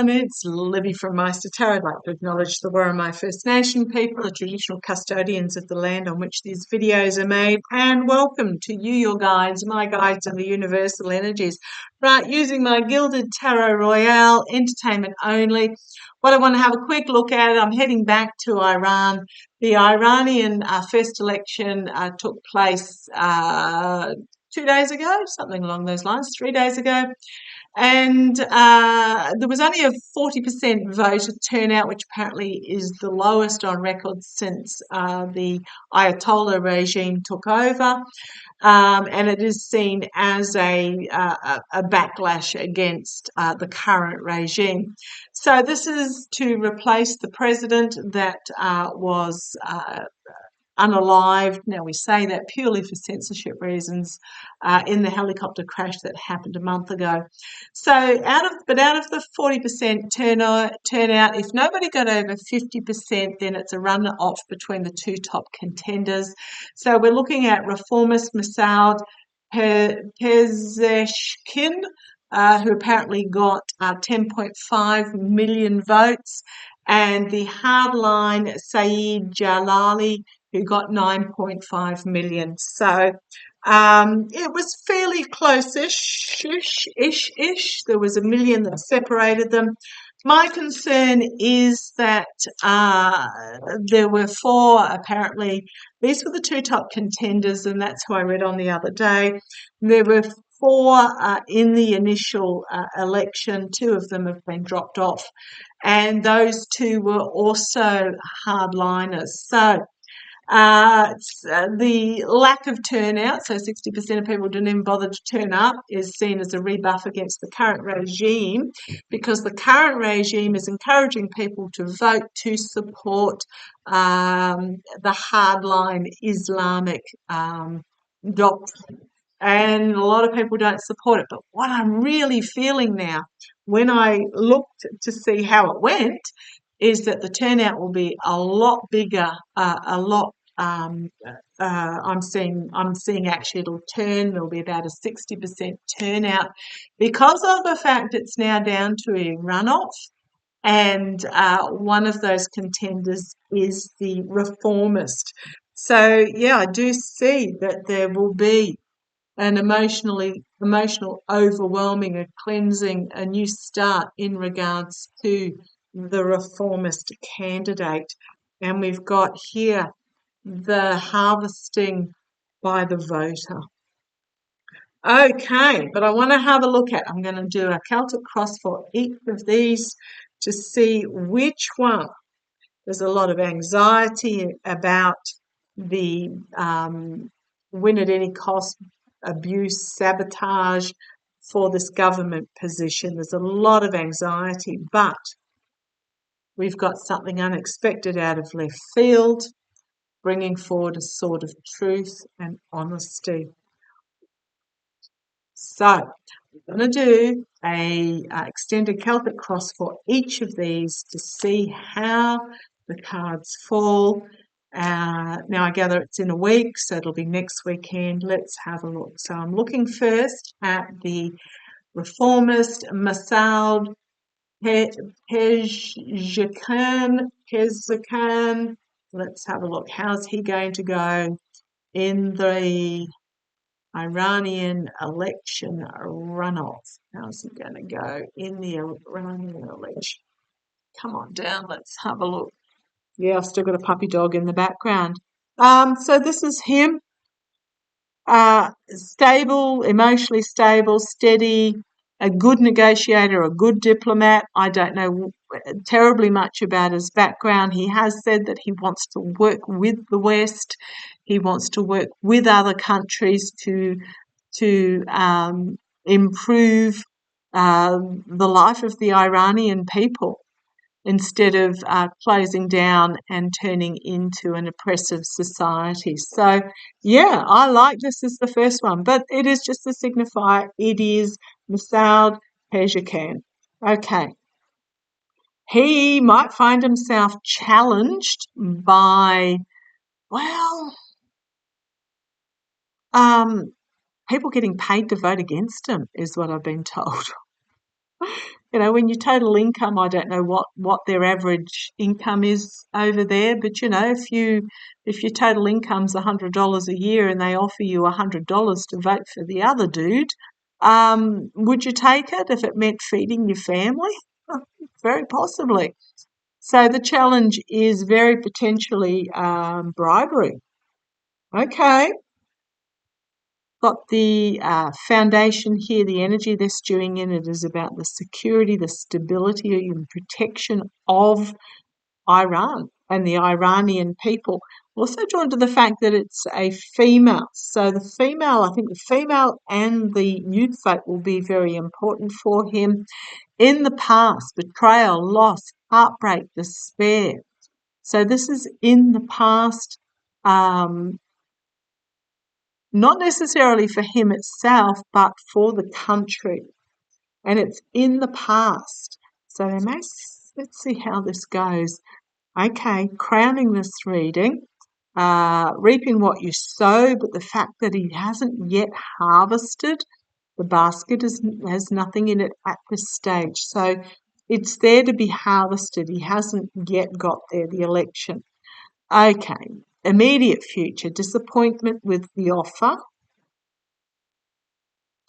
everyone, it's Libby from maighstirtarot. I'd like to acknowledge the Worimi First Nation people, the traditional custodians of the land on which these videos are made, and welcome to you, your guides, my guides and the universal energies. Right, using my Gilded Tarot Royale, entertainment only. What I want to have a quick look at, I'm heading back to Iran. The Iranian first election took place 2 days ago, something along those lines, 3 days ago. And there was only a 40% voter turnout, which apparently is the lowest on record since the Ayatollah regime took over. And it is seen as a backlash against the current regime. So this is to replace the president that was unalived. Now we say that purely for censorship reasons in the helicopter crash that happened a month ago. So out of the 40% turnout, if nobody got over 50%, then it's a runoff between the two top contenders. So we're looking at reformist Masoud Pezeshkian, who apparently got 10.5 million votes, and the hardline Saeed Jalali, who got 9.5 million. So it was fairly close-ish. There was a million that separated them. My concern is that there were four, apparently, these were the two top contenders, and that's who I read on the other day. There were four in the initial election. Two of them have been dropped off, and those two were also hardliners. So the lack of turnout, so 60% of people didn't even bother to turn up, is seen as a rebuff against the current regime, because the current regime is encouraging people to vote to support the hardline Islamic doctrine. And a lot of people don't support it. But what I'm really feeling now, when I looked to see how it went, is that the turnout will be a lot bigger, I'm seeing actually it'll turn. There'll be about a 60% turnout because of the fact it's now down to a runoff, and one of those contenders is the reformist. So yeah, I do see that there will be an emotional overwhelming, a cleansing, a new start in regards to the reformist candidate. And we've got here the harvesting by the voter. Okay, but I want to have a look at, I'm going to do a Celtic cross for each of these to see which one. There's a lot of anxiety about the win at any cost, abuse, sabotage for this government position. There's a lot of anxiety, but we've got something unexpected out of left field, bringing forward a sword of truth and honesty. So I'm going to do a extended Celtic cross for each of these to see how the cards fall. Now I gather it's in a week, so it'll be next weekend. Let's have a look. So I'm looking first at the reformist Masoud Pezeshkian. Let's have a look. How's he going to go in the Iranian election runoff? How's he going to go in the Iranian election? Come on down, let's have a look. Yeah, I've still got a puppy dog in the background. So this is him. Stable, emotionally stable, steady, a good negotiator, a good diplomat. I don't know terribly much about his background. He has said that he wants to work with the West. He wants to work with other countries to improve the life of the Iranian people, instead of closing down and turning into an oppressive society. So, yeah, I like this as the first one, but it is just to signify it is Masoud Pezeshkian. Okay. He might find himself challenged by, well, people getting paid to vote against him, is what I've been told. when your total income, I don't know what their average income is over there, but if your total income's $100 a year and they offer you $100 to vote for the other dude, would you take it if it meant feeding your family? Very possibly. So the challenge is very potentially bribery. Okay. Got the foundation here, the energy they're stewing in. It is about the security, the stability and protection of Iran and the Iranian people. Also drawn to the fact that it's a female. So I think the female and the youth vote will be very important for him. In the past, betrayal, loss, heartbreak, despair. So this is in the past. Not necessarily for him itself, but for the country. And it's in the past. So let's see how this goes. Okay, crowning this reading, reaping what you sow, but the fact that he hasn't yet harvested, the basket has nothing in it at this stage. So it's there to be harvested. He hasn't yet got there, the election. Okay, immediate future, disappointment with the offer.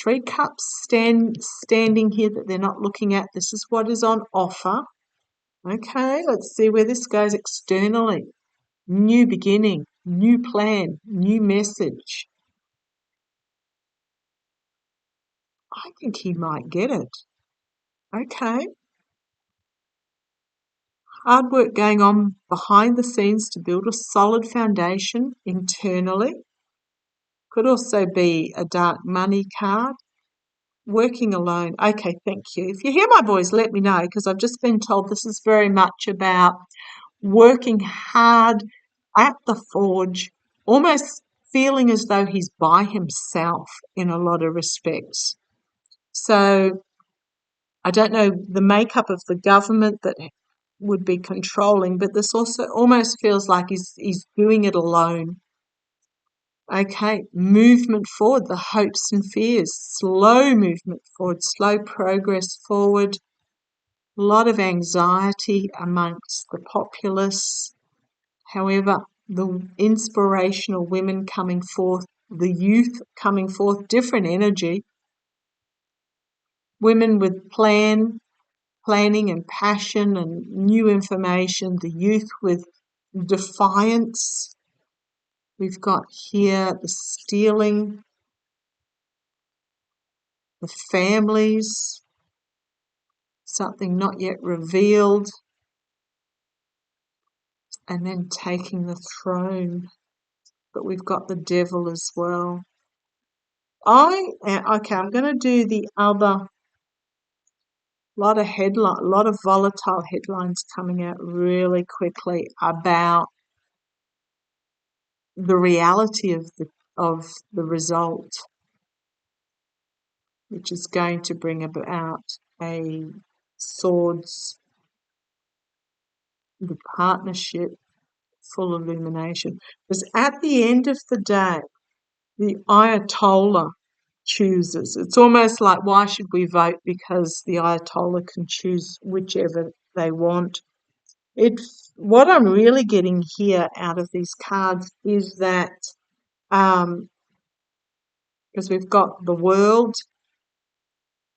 3 cups standing here that they're not looking at. This is what is on offer. Okay, let's see where this goes externally. New beginning, new plan, new message. I think he might get it. Okay. Hard work going on behind the scenes to build a solid foundation internally. Could also be a dark money card. Working alone. Okay, thank you. If you hear my voice, let me know, because I've just been told this is very much about working hard at the forge, almost feeling as though he's by himself in a lot of respects. So I don't know the makeup of the government that would be controlling, but this also almost feels like he's doing it alone. Okay, movement forward, the hopes and fears, slow movement forward, slow progress forward, a lot of anxiety amongst the populace. However, the inspirational women coming forth, the youth coming forth, different energy, women with planning and passion and new information, the youth with defiance. We've got here the stealing, the families, something not yet revealed, and then taking the throne. But we've got the devil as well. I'm going to do the other. A lot of volatile headlines coming out really quickly about the reality of the result, which is going to bring about a swords, the partnership, full illumination. Because at the end of the day, the Ayatollah chooses. It's almost like, why should we vote? Because the Ayatollah can choose whichever they want. What I'm really getting here out of these cards is that because we've got the world,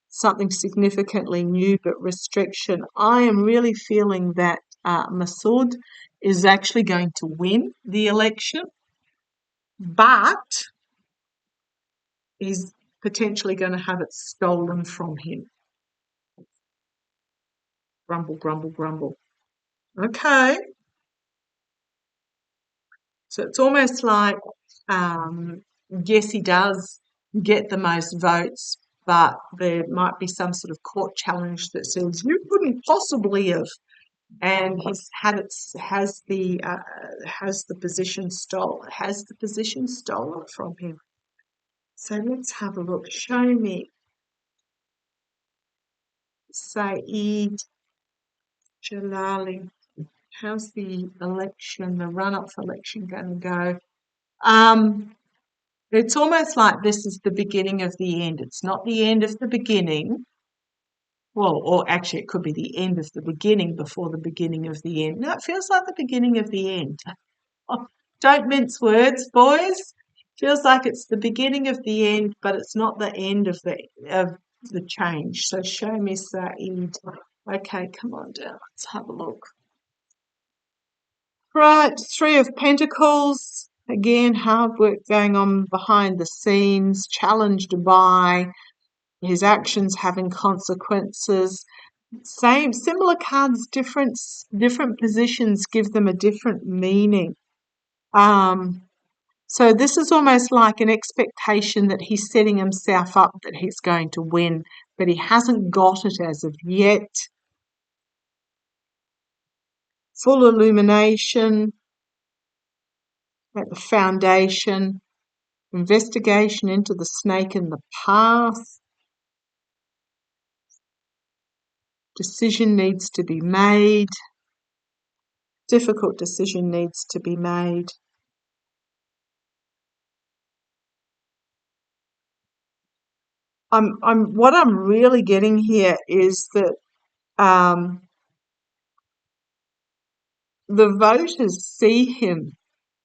something significantly new but restriction. I am really feeling that Masood is actually going to win the election, but he's potentially going to have it stolen from him. Grumble, grumble, grumble. Okay. So it's almost like, yes, he does get the most votes, but there might be some sort of court challenge that says you couldn't possibly have, and has the position stolen from him. So let's have a look. Show me Saeed Jalali. How's the election, the runoff election going to go? It's almost like this is the beginning of the end. It's not the end of the beginning, Well, or actually, it could be the end of the beginning before the beginning of the end. No, it feels like the beginning of the end. Oh, don't mince words, boys. Feels like it's the beginning of the end, but it's not the end of the change. So show me Saeed. Okay, come on down. Let's have a look. Right, Three of Pentacles. Again, hard work going on behind the scenes, challenged by his actions having consequences. Same, similar cards, different positions give them a different meaning. So this is almost like an expectation that he's setting himself up that he's going to win, but he hasn't got it as of yet. Full illumination at the foundation, investigation into the snake in the path. Decision needs to be made. Difficult decision needs to be made. What I'm really getting here is that the voters see him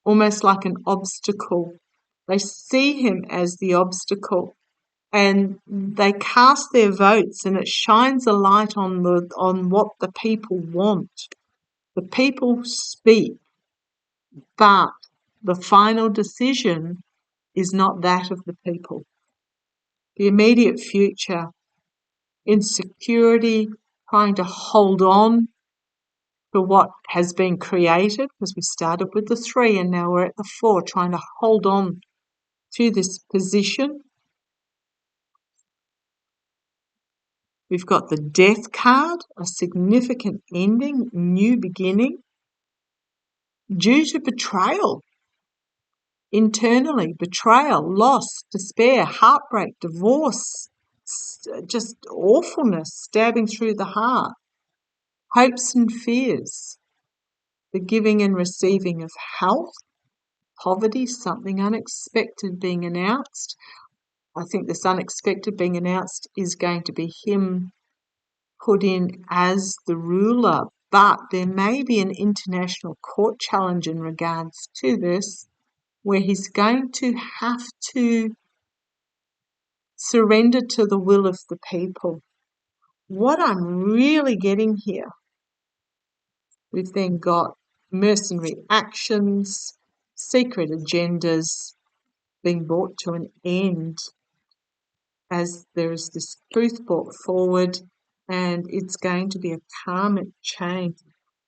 almost like an obstacle. They see him as the obstacle, and they cast their votes, and it shines a light on what the people want. The people speak, but the final decision is not that of the people. The immediate future, insecurity, trying to hold on to what has been created, because we started with the 3 and now we're at the 4, trying to hold on to this position. We've got the Death card, a significant ending, new beginning, due to betrayal. Internally, betrayal, loss, despair, heartbreak, divorce, just awfulness stabbing through the heart, hopes and fears, the giving and receiving of health, poverty, something unexpected being announced. I think this unexpected being announced is going to be him put in as the ruler, but there may be an international court challenge in regards to this, where he's going to have to surrender to the will of the people. What I'm really getting here, we've then got mercenary actions, secret agendas being brought to an end as there is this truth brought forward, and it's going to be a karmic change.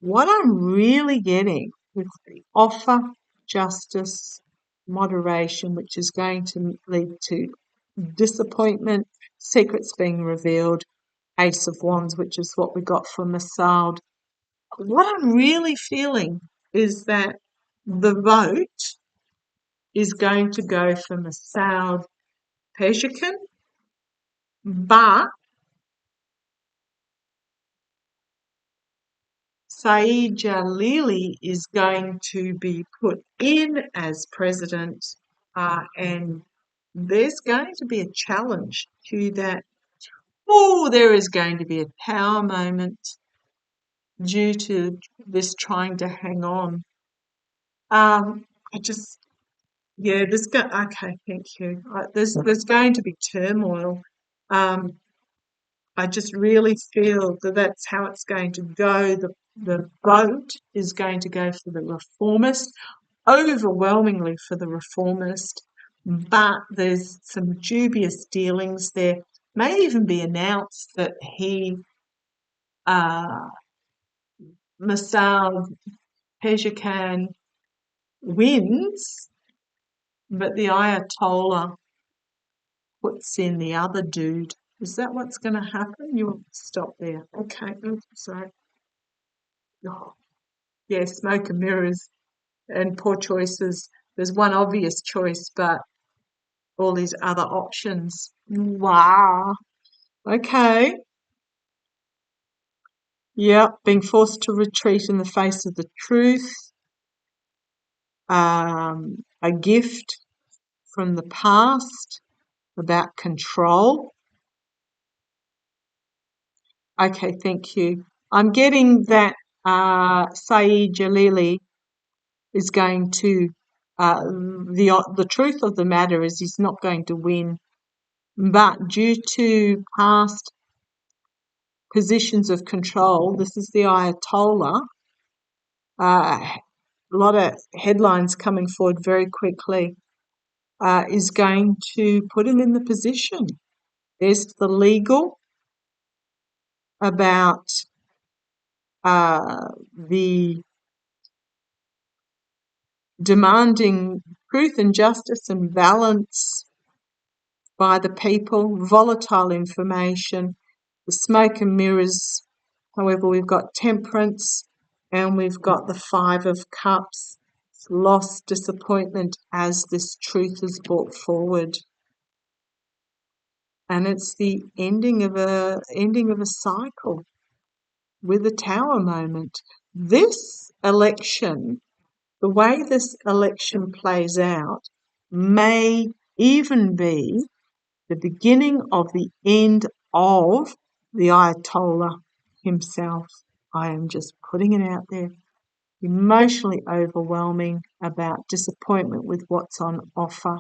What I'm really getting with the offer, justice, moderation, which is going to lead to disappointment, secrets being revealed, Ace of Wands, which is what we got from Masald. What I'm really feeling is that the vote is going to go for Masald Pezhikan, but Saeed Jalili is going to be put in as president, and there's going to be a challenge to that. Oh, there is going to be a power moment due to this trying to hang on. I just, yeah, okay, thank you. There's going to be turmoil. Um, I just really feel that that's how it's going to go. The vote is going to go for the reformist, overwhelmingly for the reformist, but there's some dubious dealings there. May even be announced that Massoud Pezeshkian wins, but the Ayatollah puts in the other dude. Is that what's going to happen? You want to stop there. Okay, sorry. Oh, yeah, smoke and mirrors and poor choices. There's one obvious choice, but all these other options. Wow. Okay. Yep, being forced to retreat in the face of the truth. A gift from the past about control. Okay, thank you. I'm getting that Saeed Jalili is going to, the truth of the matter is he's not going to win, but due to past positions of control, this is the Ayatollah, a lot of headlines coming forward very quickly, is going to put him in the position. There's the legal about the demanding truth and justice and balance by the people, volatile information, the smoke and mirrors. However, we've got temperance and we've got the Five of Cups, loss, disappointment as this truth is brought forward. And it's the ending of a cycle with a Tower moment. This election, the way this election plays out, may even be the beginning of the end of the Ayatollah himself. I am just putting it out there. Emotionally overwhelming about disappointment with what's on offer.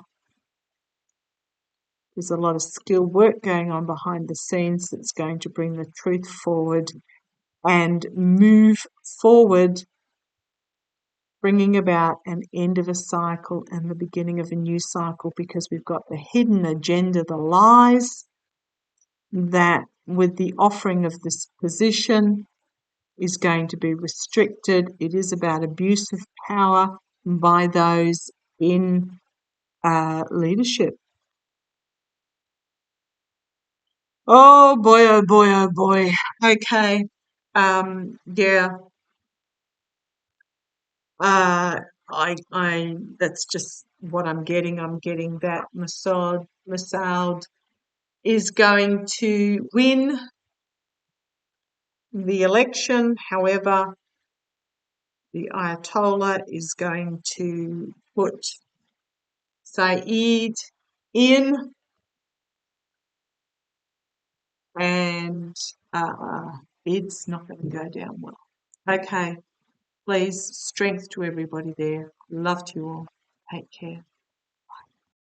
There's a lot of skilled work going on behind the scenes that's going to bring the truth forward and move forward, bringing about an end of a cycle and the beginning of a new cycle, because we've got the hidden agenda, the lies, that with the offering of this position is going to be restricted. It is about abuse of power by those in leadership. Oh boy, oh boy, oh boy. Okay. Yeah. That's just what I'm getting. I'm getting that Massoud is going to win the election. However, the Ayatollah is going to put Saeed in, and it's not going to go down well. Okay, please, strength to everybody there. Love to you all. Take care.